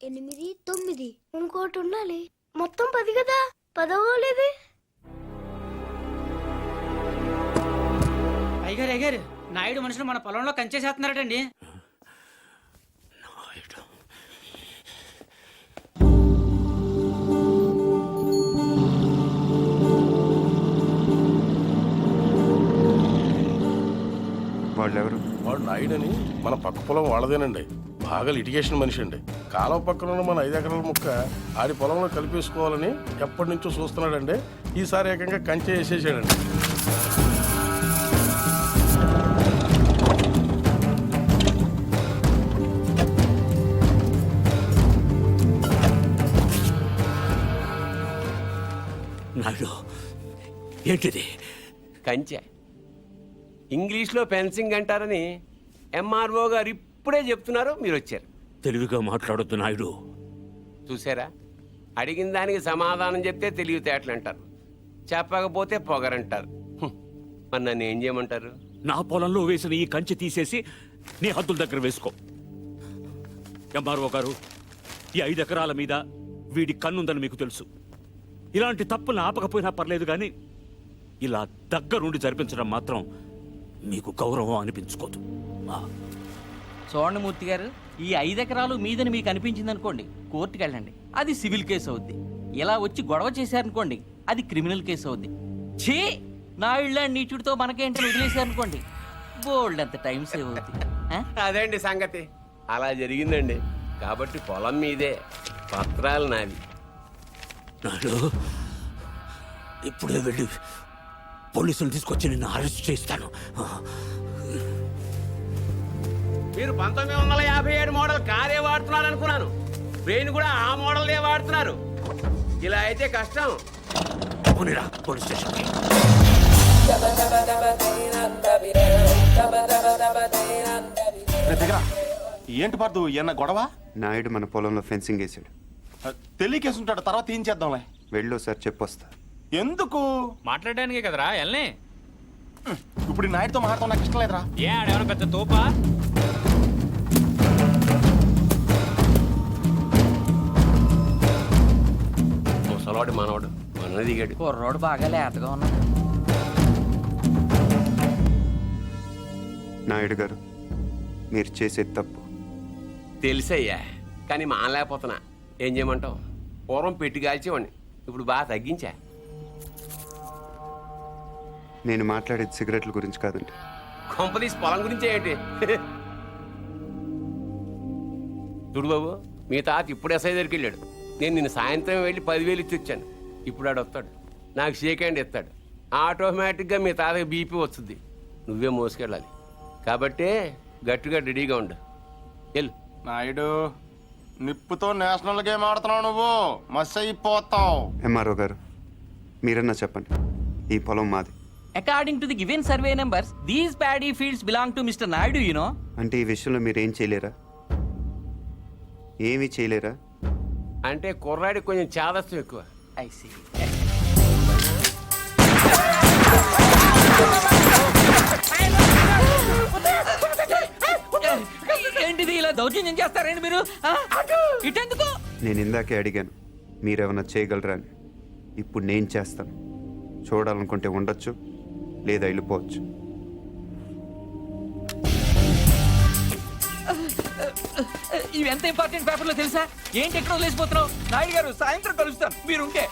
8, 9 ఇంకోటి ఉండాలి. మొత్తం 10 కదా. 10 అయ్యగారు నాయుడు మనుషులు మన పొలంలో కంచేసేస్తున్నారటండి. వాళ్ళెవరు? వాడు నాయుడని మన పక్క పొలం వాళ్ళదేనండి. బాగా లిటిగేషన్ మనిషి అండి. కాలువ పక్కన ఉన్న మన 5 ఎకరాల ముక్క ఆడి పొలంలో కలిపేసుకోవాలని ఎప్పటి నుంచో చూస్తున్నాడండి. ఈసారి ఏకంగా కంచె వేసేసాడండి. నాయుడు, ఏంటిది? కంచె ఇంగ్లీష్లో ఫెన్సింగ్ అంటారని ఎంఆర్ఓ గారు ఇప్పుడే చెప్తున్నారు, మీరు వచ్చారు. తెలివిగా మాట్లాడొద్దు నాయుడు. చూసారా, అడిగిన దానికి సమాధానం చెప్తే తెలివితేటలు అంటారు, చెప్పకపోతే పొగరంటారు. మరి నన్ను ఏం చేయమంటారు? నా పొలంలో వేసిన ఈ కంచె తీసేసి నీ హద్దుల దగ్గర వేసుకో. ఎంఆర్ఓ గారు, ఈ 5 ఎకరాల మీద వీడి కన్నుందని మీకు తెలుసు. ఇలాంటి తప్పులు ఆపకపోయినా పర్లేదు, కానీ ఇలా దగ్గరుండి జరిపించడం మాత్రం మీకు గౌరవం అనిపించుకోదు. చూడండి మూర్తి గారు, ఈ 5 ఎకరాలు మీదని మీకు అనిపించింది అనుకోండి, కోర్టుకు వెళ్ళండి, అది సివిల్ కేసు అవుద్ది. ఇలా వచ్చి గొడవ చేశారనుకోండి, అది క్రిమినల్ కేసు అవుద్ది. ఛీ, నా ఇళ్ళ నీచుడితో మనకేంటని వదిలేశారనుకోండి, బోల్డ్ అంత టైం సేవ్ అవుద్ది. అదేండి సంగతి, అలా జరిగిందండి. కాబట్టి పొలం మీదే, పత్రాలు నావి. నాడు ఇప్పుడే వెళ్ళి పోలీసులు తీసుకొచ్చి నిన్ను అరెస్ట్ చేస్తాను. మీరు 1957 మోడల్ కారే వాడుతున్నారు అనుకున్నాను. బ్రెయిన్ కూడా ఆ మోడల్దే వాడుతున్నారు. ఇలా అయితే కష్టం. పోనీరా పోలీస్ స్టేషన్కి. ఏంటి పర్దు ఎన్న గొడవ? నాయుడు మన పొలంలో ఫెన్సింగ్ వేసాడు. తెలియకేసుంటాడు, తర్వాత ఏం చేద్దాంలే. వెళ్ళు సార్, చెప్పొస్తా. ఎందుకు? మాట్లాడడానికి కదరా ఎల్ని. ఇప్పుడు ఈ నాయుడుతో మాట్లాడటం నాకు ఇష్టం లేదురా. ఏ ఆడేమన్నా పెద్ద తోపా? ముసలాడు మనవాడు మన దిగాడు. కుర్రోడు బాగా లేతగా ఉన్నాడు. నాయుడు గారు, మీరు చేసేది తప్పు. తెలుసయ్యా, కానీ మానలేకపోతున్నా. ఏం చేయమంటావు? పూర్వం పెట్టి కాల్చేవాడిని, ఇప్పుడు బాగా తగ్గించా. నేను మాట్లాడేది సిగరెట్ల గురించి కాదండి. కొంపదీసి పొలం గురించే ఏంటి? చూడు బాబు, మీ తాత ఇప్పుడు ఎస్ఐ దగ్గరికి వెళ్ళాడు. నేను నిన్న సాయంత్రం వెళ్ళి 10,000 ఇచ్చి వచ్చాను. ఇప్పుడు ఆడు వస్తాడు, నాకు షేక్ హ్యాండ్ ఇస్తాడు. ఆటోమేటిక్గా మీ తాతకి బీపీ వస్తుంది. నువ్వే మోసుకెళ్ళాలి. కాబట్టే గట్టిగా రెడీగా ఉండు. వెళ్ళు. నాయుడు, నిప్పుతో నేషనల్ గేమ్ ఆడుతున్నావు నువ్వు, మస్ అయిపోతావు. ఎంఆర్ఓ గారు, మీరన్నా చెప్పండి, ఈ పొలం మాది. According to the given survey numbers, these paddy fields belong to Mr. Naidu, you know. అంటే ఈ విషయంలో మీరు ఏం చేయలేరా? ఏమీ చేయలేరా? అంటే కుర్రాడికి కొంచెం చాదస్తం ఎక్కువ. I see. ఏంటిది, ఇలా దౌర్జన్యం చేస్తారండి మీరు? ఇటెందుకు? నేను ఇందాకే అడిగాను మీరేమన్నా చేయగలరా అని. ఇప్పుడు నేను చేస్తాను. చూడాలనుకుంటే ఉండొచ్చు, లేదా వెళ్ళిపోవచ్చు. ఇవి ఎంత ఇంపార్టెంట్ పేపర్లో తెలుసా? ఏంటి ఎక్కడ వదిలేసిపోతున్నావు? నాయుడు గారు, సాయంత్రం కలుస్తాను, మీరుంటే.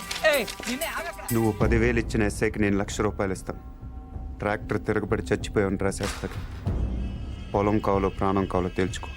నువ్వు 10,000 ఇచ్చిన ఎస్ఐకి నేను ₹1,00,000 ఇస్తాను. ట్రాక్టర్ తిరగబడి చచ్చిపోయామని రాసేస్తాడు. పొలం కావాలో ప్రాణం కావాలో తేల్చుకో.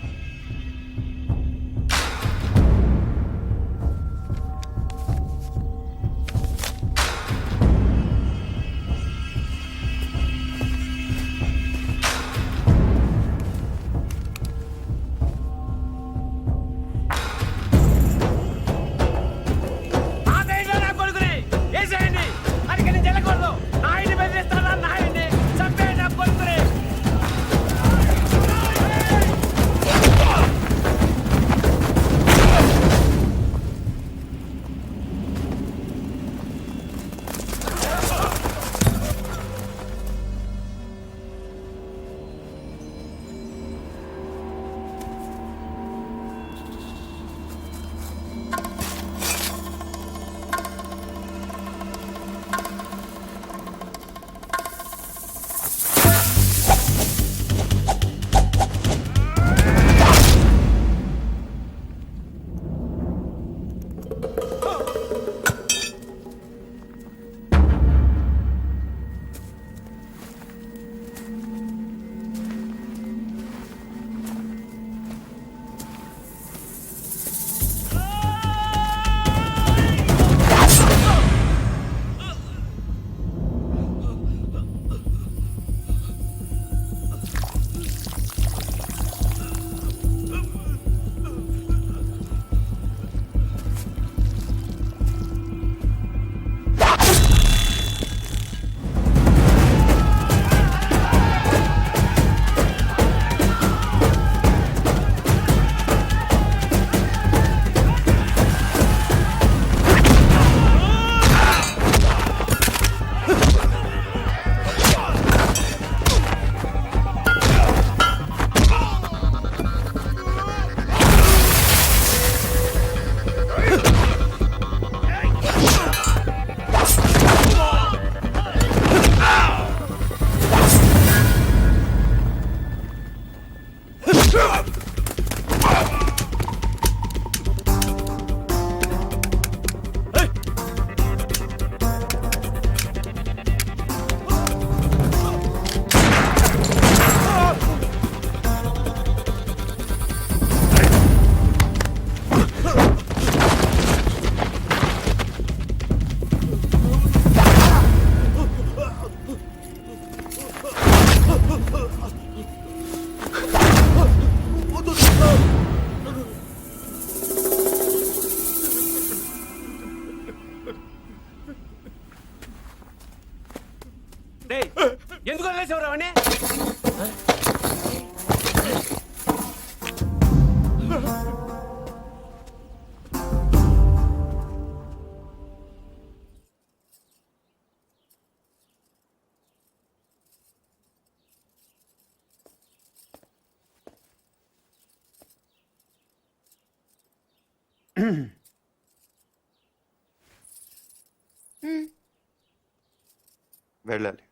వెళ్ళాలి.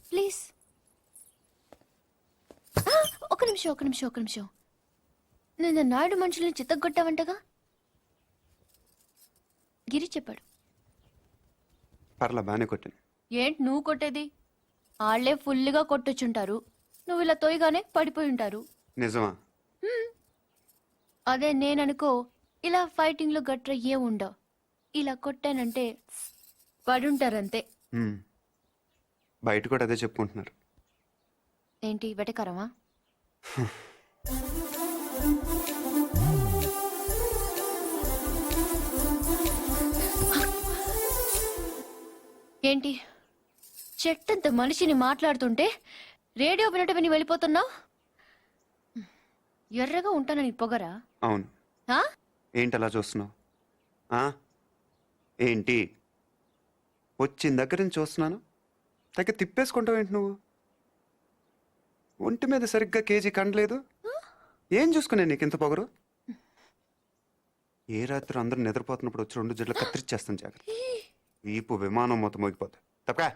ప్లీజ్. ఒక నిమిషం. నేను నాయుడు మనుషుల్ని చిత్తగొట్టావంటగా? గిరి చెప్పాడు. పర్లా బాగానే కొట్టాను. ఏంటి నువ్వు కొట్టేది? ఆళ్లే ఫుల్గా కొట్టొచ్చుంటారు, నువ్వు ఇలా తోయగానే పడిపోయి ఉంటారు. నిజమా? అదే నేననుకో, ఇలా ఫైటింగ్ లో గట్ర ఏ ఉండవు. ఇలా కొట్టానంటే పడుంటారంతే. బయట కూడా అదే చెప్పుకుంటున్నారు. ఏంటి వెటకరమా? ఏంటి చెట్టంత మనిషిని మాట్లాడుతుంటే రేడియో వినట విని వెళ్ళిపోతున్నావు? ఎర్రగా ఉంటానని పొగరా? అవును. ఆ? ఏంటి అలా చూస్తున్నావు? ఏంటి వచ్చిన దగ్గర నుంచి చూస్తున్నాను, తగ్గ తిప్పేసుకుంటావు ఏంటి నువ్వు? ఒంటి మీద సరిగ్గా కేజీ కండలేదు. ఏం చూసుకునే నీకు ఇంత పొగరు? ఏ రాత్రి అందరూ నిద్రపోతున్నప్పుడు వచ్చి 2 జడ్లు కత్తిరిచ్చేస్తాను, జాగ్రత్త. వీపు విమానం మొత్తం మోగిపోతుంది. తప్పకా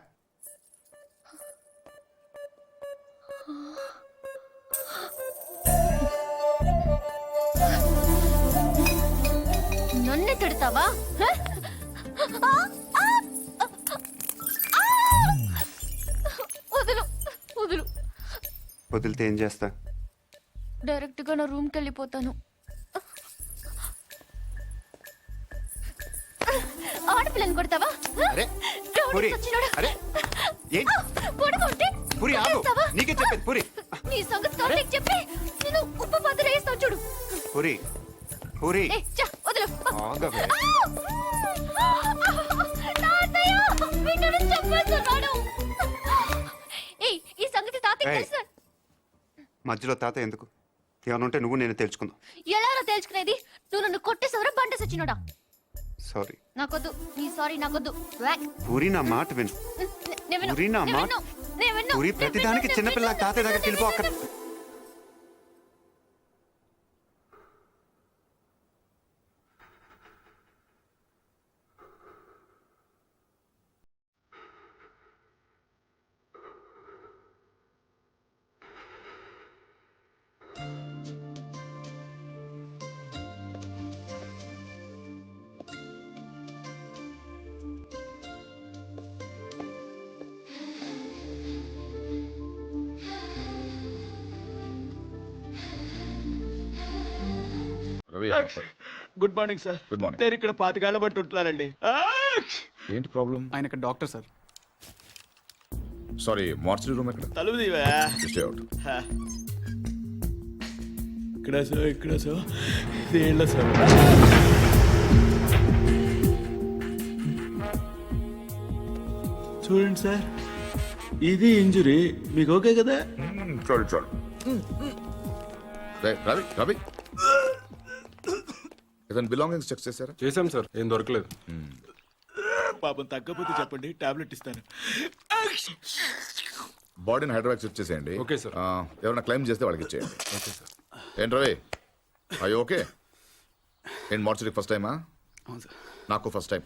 నన్నే తిడతావా? వదులు వదులు. వదిలితే ఏం చేస్తా? డైరెక్ట్ గా నా రూమ్కి వెళ్ళిపోతాను. ఆడపిల్లని కొడతావా? అరే, రౌడీ పూరి, సచ్చినోడా. అరే, ఏంటి? కొడుకుంటే పూరి, ఆగు. కొట్టేస్తావా? నీకే చెప్పేది పూరి. నీ సంగతి కార్తీక్ చెప్పి నేను ఉప్పు పాత్ర వేస్తాను చూడు. పూరి, పూరి, ఏ, చా, వదులు. ఆగవే. తాతయ్య, వీడిని చంపేస్తున్నాడు. ఏయ్, ఈ సంగతి తాతయ్య ఏయ్. తెలుసా? మధ్యలో తాత ఎందుకు? ఏమైనా ఉంటే నువ్వు నేను తెలుసుకుందాం. ఎలా తేల్చుకునేది? నువ్వు నన్ను కొట్టేసవరా బండ సచ్చినోడా? సారీ నాకొద్దు, నీ సారీ నాకొద్దు. వ్యాక్. పూరి, నా మాట విను. నేను విన్ను, పూరి, నా నేను మాట. విన్ను, నేను విన్ను, పూరి, నేను ప్రతిదానికి విన్ను, చిన్నపిల్ల నేను తాతయ్య దగ్గరికి విన్ను, వెళ్ళిపో అక్కడ. నేను Vinnu. Ravi good morning sir. Good morning. నేను ఇక్కడ 25 ఏళ్ల బట్టి ఉంటున్నానండి. ఏంటి ప్రాబ్లం? ఆయన ఇక్కడ doctor sir. Sorry, mortuary room ఎక్కడ? తలుపు తీవా. Stay out. ఇక్కడ సో దేళ్ళ సార్. చూడండి సార్, ఇది ఇంజురీ. మీకు ఓకే కదా? చాలు చాలు. రవి రవి ఇతని బిలాంగింగ్స్ చెక్ చేశారా? చేశాం సార్, ఏం దొరకలేదు. పాపం తగ్గపోతే చెప్పండి, టాబ్లెట్ ఇస్తాను. బాడీని హైదరాబాద్ షిఫ్ట్ చేసేయండి. Okay sir. ఎవరైనా క్లెయిమ్ చేస్తే వాళ్ళకి ఇచ్చేయండి. Okay sir. ఏంటి రవి, అయ్యో ఓకే. ఏంటి మార్చరీకి ఫస్ట్ టైమా? అవును సార్. నాకు ఫస్ట్ టైం.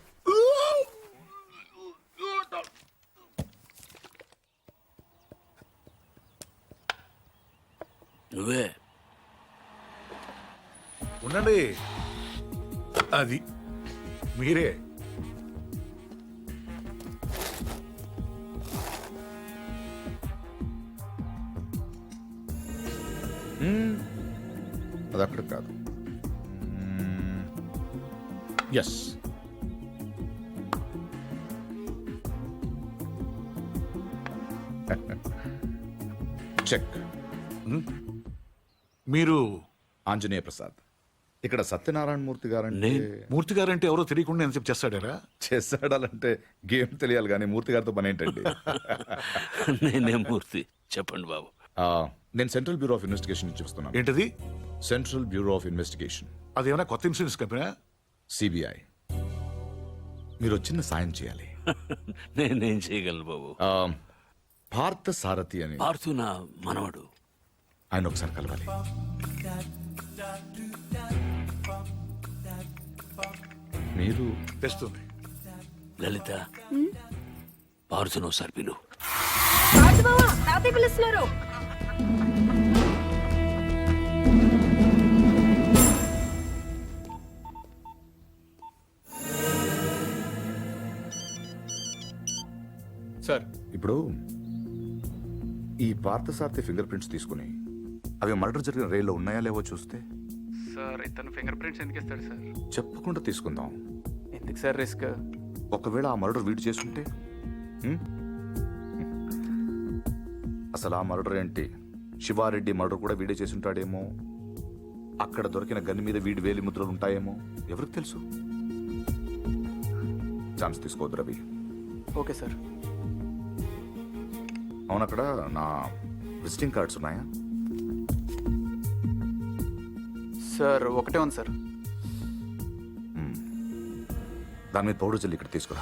నువ్వే ఉండండి, అది మీరే. అది అక్కడ కాదు. Yes, check. మీరు ఆంజనేయ ప్రసాద్. ఇక్కడ సత్యనారాయణ మూర్తి గారంటే మూర్తి గారంటే ఎవరో తెలియకుండా నేను చెప్పి చేస్తాడారా? చేస్తాడాలంటే గేమ్ తెలియాలి కానీ మూర్తి గారితో పని ఏంటండి? నేనే మూర్తి. చెప్పండి బాబు. నేను సెంట్రల్ బ్యూరో ఆఫ్ ఇన్వెస్టిగేషన్ నుంచి వస్తున్నాను. ఏంటది? సెంట్రల్ బ్యూరో ఆఫ్ ఇన్వెస్టిగేషన్, అదేమైనా కొత్త ఇన్సూరెన్స్ కంపెనీ? సిబిఐ. మీరు చిన్న సాయం చేయాలి. నేనేం చేయగలను బాబు? పార్థ సారథి అని పార్థు నా మనవడు. ఆయన ఒకసారి కలవాలి. మీరు తెస్తుంది. లలిత పార్సును సర్పిలు పిలుస్తున్నారు. సార్ ఇప్పుడు ఈ పార్థసారథి ఫింగర్ ప్రింట్స్ తీసుకుని అవి మర్డర్ జరిగిన రైల్లో ఉన్నాయా లేవో చూస్తే సార్ ఇతను ఫింగర్ ప్రింట్స్ ఎందుకు ఇస్తాడు సార్? చెప్పకుండా తీసుకుందాం. ఎందుకు సార్ రిస్క్? ఒకవేళ ఆ మర్డర్ వీడు చేసుంటే హ్మ్? అసలు ఆ మర్డర్ ఏంటి, శివారెడ్డి మర్డర్ కూడా వీడే చేసి ఉంటాడేమో. అక్కడ దొరికిన గన్ను మీద వీడి వేలి ముద్రలు ఉంటాయేమో, ఎవరికి తెలుసు. ఛాన్స్ తీసుకోవద్దు రవి. Okay sir. అవును, అక్కడ నా విజిటింగ్ కార్డ్స్ ఉన్నాయా? సార్ ఒకటే ఉంది సార్. దాని మీద పౌడర్ జల్లి ఇక్కడ తీసుకురా.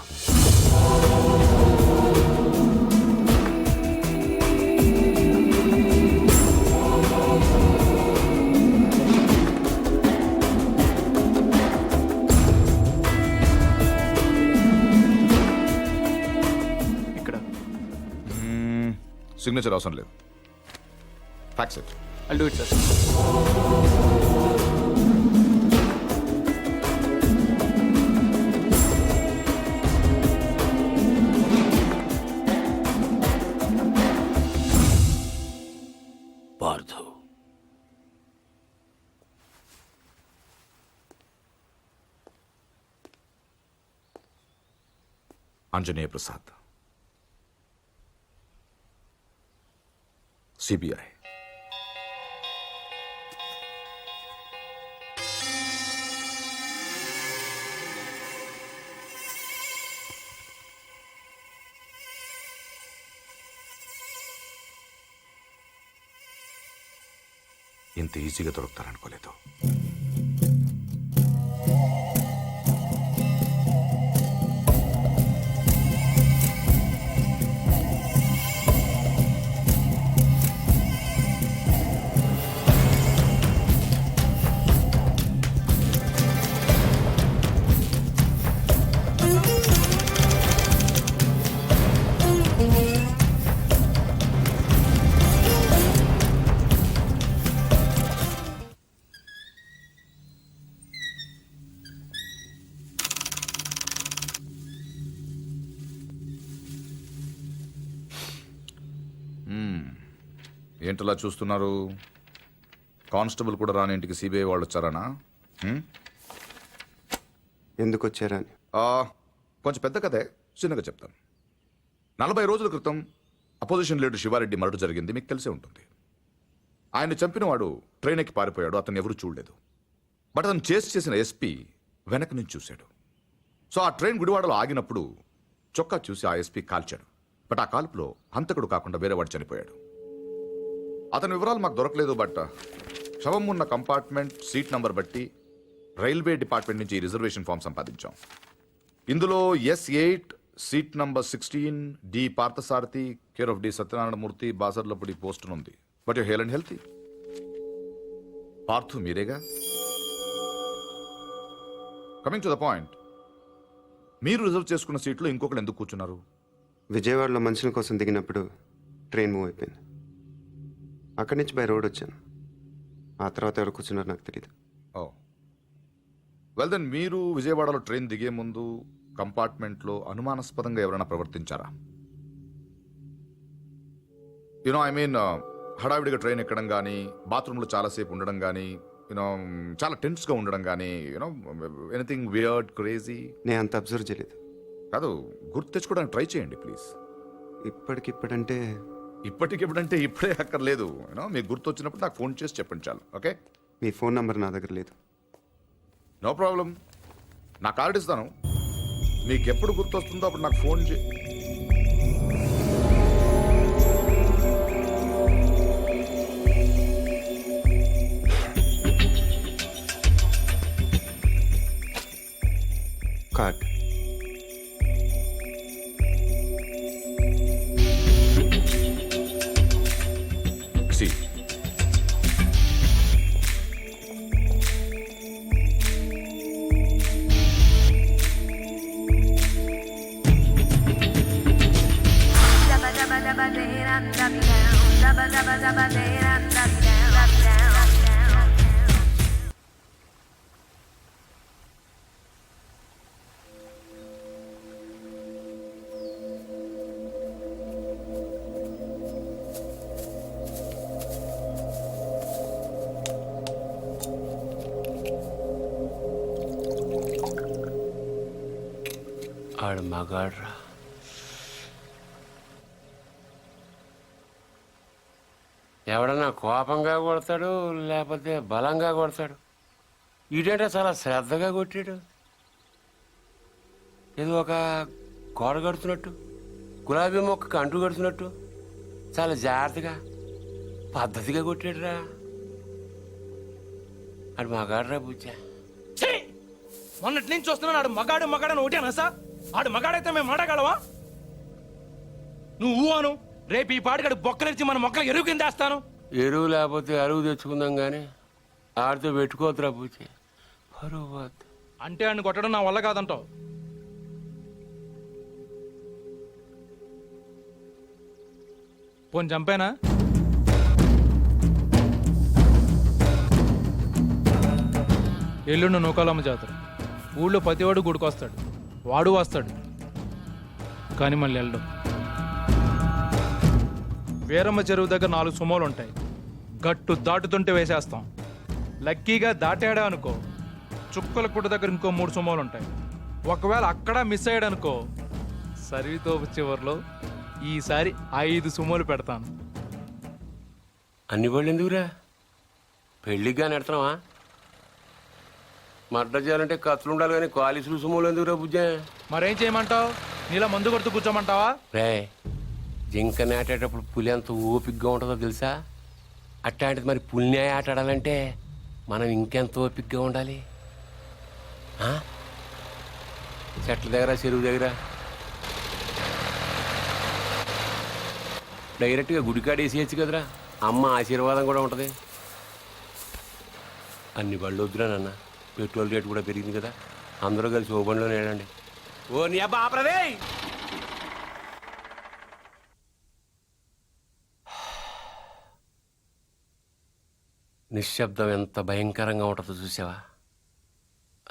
ఇక్కడ సిగ్నేచర్ అవసరం లేదు. Fax it. I'll do it, sir. Parthu Anjaneya Prasad, CBI. ఇంత ఈజీగా దొరుకుతారనుకోలేదు. ఏంటలా చూస్తున్నారు? కానిస్టేబుల్ కూడా రాని ఇంటికి సిబిఐ వాళ్ళు వచ్చారనా? ఎందుకు వచ్చారని కొంచెం పెద్ద కథే, చిన్నగా చెప్తాను. 40 రోజుల క్రితం అపోజిషన్ లీడర్ శివారెడ్డి మర్డర్ జరిగింది, మీకు తెలిసే ఉంటుంది. ఆయన చంపిన వాడు ట్రైన్ ఎక్కి పారిపోయాడు, అతను ఎవరు చూడలేదు. బట్ అతను చేసిన ఎస్పీ వెనక నుంచి చూశాడు. సో ఆ ట్రైన్ గుడివాడలో ఆగినప్పుడు చొక్కా చూసి ఆ ఎస్పీ కాల్చాడు. బట్ ఆ కాల్పులో హంతకుడు కాకుండా వేరే వాడు చనిపోయాడు. అతని వివరాలు మాకు దొరకలేదు. బట్ శవం ఉన్న కంపార్ట్మెంట్ సీట్ నంబర్ బట్టి రైల్వే డిపార్ట్మెంట్ నుంచి రిజర్వేషన్ ఫామ్ సంపాదించాం. ఇందులో S8 seat number 16 D Parthasarathi care of D Satyanarayanamurthy Basarlapudi post ఉంది. But you hale and healthy. Parthu మీరేగా? కమింగ్ టు ద పాయింట్, మీరు రిజర్వ్ చేసుకున్న సీట్లో ఇంకొకరు ఎందుకు కూర్చున్నారు? విజయవాడలో మనుషుల కోసం దిగినప్పుడు ట్రైన్ మూవ్ అయిపోయింది. అక్కడి నుంచి బై రోడ్ వచ్చాను. ఆ తర్వాత ఎవరు కూర్చున్నారు నాకు తెలియదు. ఓ వెల్ దెన్, మీరు విజయవాడలో ట్రైన్ దిగే ముందు కంపార్ట్మెంట్లో అనుమానాస్పదంగా ఎవరైనా ప్రవర్తించారా? యూనో ఐ మీన్ హడావిడిగా ట్రైన్ ఎక్కడం కానీ, బాత్రూంలో చాలాసేపు ఉండడం కానీ, యూనో చాలా టెన్స్గా ఉండడం కానీ, యూనో ఎనీథింగ్ వియర్డ్ క్రేజీ? నేను అంత అబ్జర్వ్ చేయలేదు. కాదు, గుర్తు తెచ్చుకోవడానికి ట్రై చేయండి ప్లీజ్. ఇప్పటికిప్పుడంటే ఇప్పటికిప్పుడంటే ఇప్పుడే అక్కర్లేదు. యూనో మీకు గుర్తు వచ్చినప్పుడు నాకు ఫోన్ చేసి చెప్పండి చాలు. ఓకే? మీ ఫోన్ నంబర్ నా దగ్గర లేదు. నో ప్రాబ్లం, నా కార్డు ఇస్తాను. మీకు ఎప్పుడు గుర్తు వస్తుందో అప్పుడు నాకు ఫోన్ చే. కార్డ్ సి ఆడు మగాడ్రా. ఎవడన్నా కోపంగా కొడతాడు లేకపోతే బలంగా కొడతాడు. ఈడేంటే చాలా శ్రద్ధగా కొట్టాడు. ఏదో ఒక గోడ కడుతున్నట్టు, గులాబీ మొక్కకు అంటు కడుతున్నట్టు చాలా జాగ్రత్తగా పద్ధతిగా కొట్టాడురా. ఆడు మగాడ్రా బుజ్జా. మొన్నటి నుంచి చూస్తున్నాను ఆడు మగాడు మగాడని ఒకటేనా సార్? ఆడు మగాడైతే మేము మాటగలవా? నువ్వు అను, రేపు ఈ పాటికాడు బొక్కలిచ్చి మన మొక్కలు ఎరువు కింద వేస్తాను. ఎరువు లేకపోతే అరువు తెచ్చుకుందాం కానీ ఆడితో పెట్టుకోవద్దురా బుజ్జి, పరువు పోద్ది. అంటే ఆడిని కొట్టడం నా వల్ల కాదంటావు. పోని చంపేనా? ఎల్లుండి నూకాలమ్మ జాతర. ఊళ్ళో ప్రతివాడు గుడికొస్తాడు, వాడు వస్తాడు, కానీ మళ్ళీ వెళ్ళడం. వీరమ్మ చెరువు దగ్గర 4 సుమోలు ఉంటాయి. గట్టు దాటుతుంటే వేసేస్తాం. లక్కీగా దాటాడా అనుకో, చుక్కల గుట్ట దగ్గర ఇంకో 3 సుమోలు ఉంటాయి. ఒకవేళ అక్కడ మిస్ అయ్యాడనుకో, సర్వీతో చివరిలో ఈసారి 5 సుమోలు పెడతాను. అన్ని వాళ్ళు ఎందుకురా? పెళ్ళిగా నెడతావా? మర్డర్ చేయాలంటే కత్తులు ఉండాలి కానీ కాలీసులు సుమోలు ఎందుకురా బుజ్జా? మరేం చేయమంటావు? నీలా మందు కొడుతూ కూర్చోమంటావా? రే, జింక నాటేటప్పుడు పులి ఎంత ఓపికగా ఉంటుందో తెలుసా? అట్లాంటిది మరి పులిని ఆట ఆడాలంటే మనం ఇంకెంత ఓపికగా ఉండాలి. చెట్ల దగ్గర, చెరువు దగ్గర డైరెక్ట్గా గుడికాడ వేసేయచ్చు కదరా, అమ్మ ఆశీర్వాదం కూడా ఉంటుంది. అన్ని బళ్ళు వద్దురా నాన్న, పెట్రోల్ రేటు కూడా పెరిగింది కదా, అందరూ కలిసి ఓ బండిలో నేడండి. ఓ నీ అబ్బా ఆపరదే. నిశ్శబ్దం ఎంత భయంకరంగా ఉంటుందో చూసావా?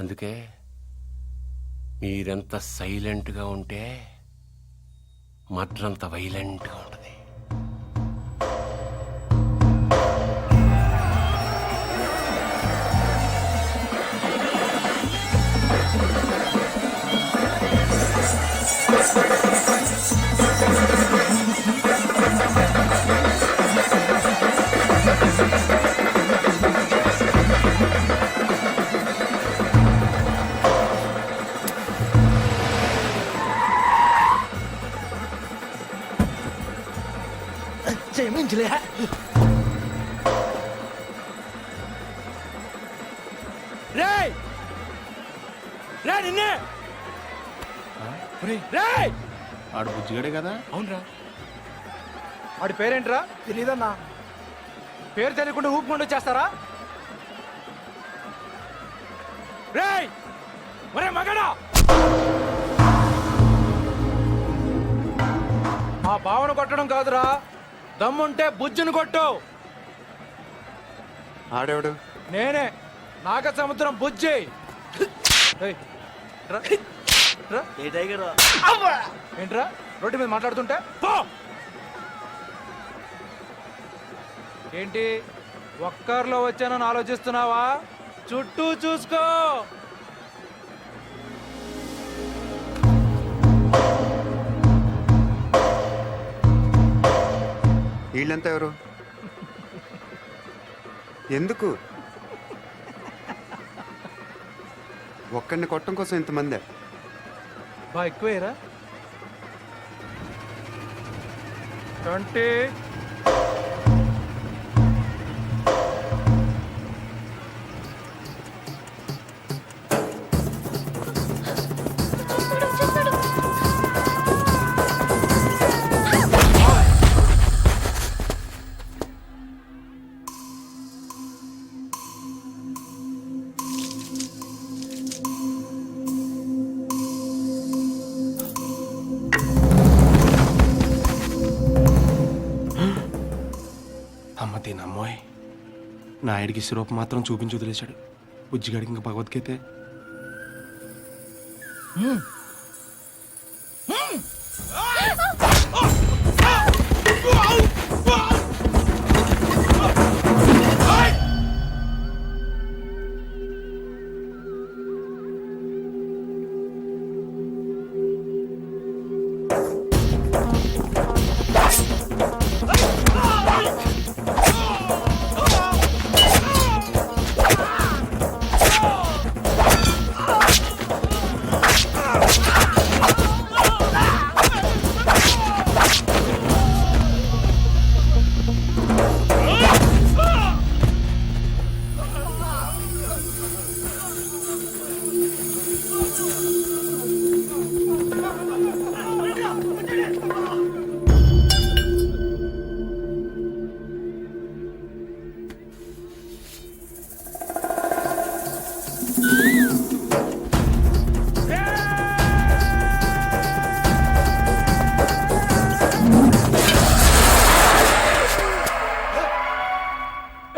అందుకే మీరెంత సైలెంట్గా ఉంటే మర్డర్ అంత వైలెంట్గా ఉంటుంది. ఆడు బుజ్జిగాడే కదా? అవునరా. ఆడి పేరేంట్రా? తెలీదన్నా. పేరు తెలియకుండా ఊపుకుండా వచ్చేస్తారా? రేయ్, ఒరే మగడా, ఆ బావను కొట్టడం కాదురా, దమ్ముంటే బుజ్జును కొట్టు. ఆడేవాడు? నేనే, నాగ సముద్రం బుజ్జి. ఏయ్, రా. రా. ఏంట్రా రోడ్డు మీద మాట్లాడుతుంటే? పో. ఏంటి ఒక్కర్లో వచ్చానని ఆలోచిస్తున్నావా? చుట్టూ చూసుకో. వీళ్ళంతా ఎవరు? ఎందుకు ఒక్కడిని కొట్టడం కోసం ఇంతమందే? బా ఎక్కువేరా. 20. అమ్మ తినమ్మోయ్, నాయుడికి సిరూప్ మాత్రం చూపించి వదిలేశాడు. బుజ్జిగాడికి ఇంకా భగవద్గీతే.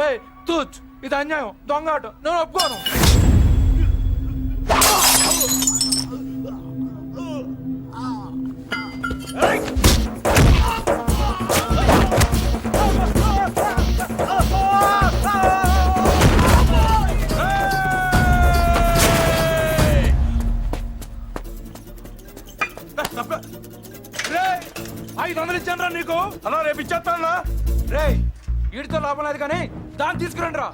రేయ్ తూచ్ ఇది అన్యాయం దొంగ ఆట నేను ఒప్పుకోను. రేయ్ 500 ఇచ్చాను రా నీకు. అన్నా రేపు ఇచ్చేస్తానన్నా. రేయ్ వీడితో లాభం లేదు కానీ దాన్ని తీసుకురండి రా.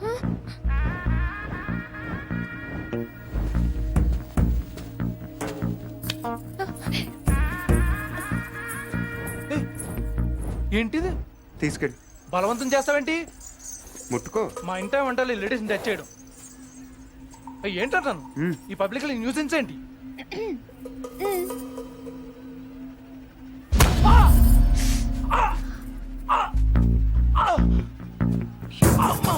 ఏయ్, ఏంటిది తీసుకెళ్ళి బలవంతం చేస్తావేంటి? ముట్టుకో. మా ఇంట వంటలు లేడీస్ని టచ్ చేయడం ఏంటంటాను? ఈ పబ్లిక్ న్యూసెన్స్ ఏంటి? అమ్మా!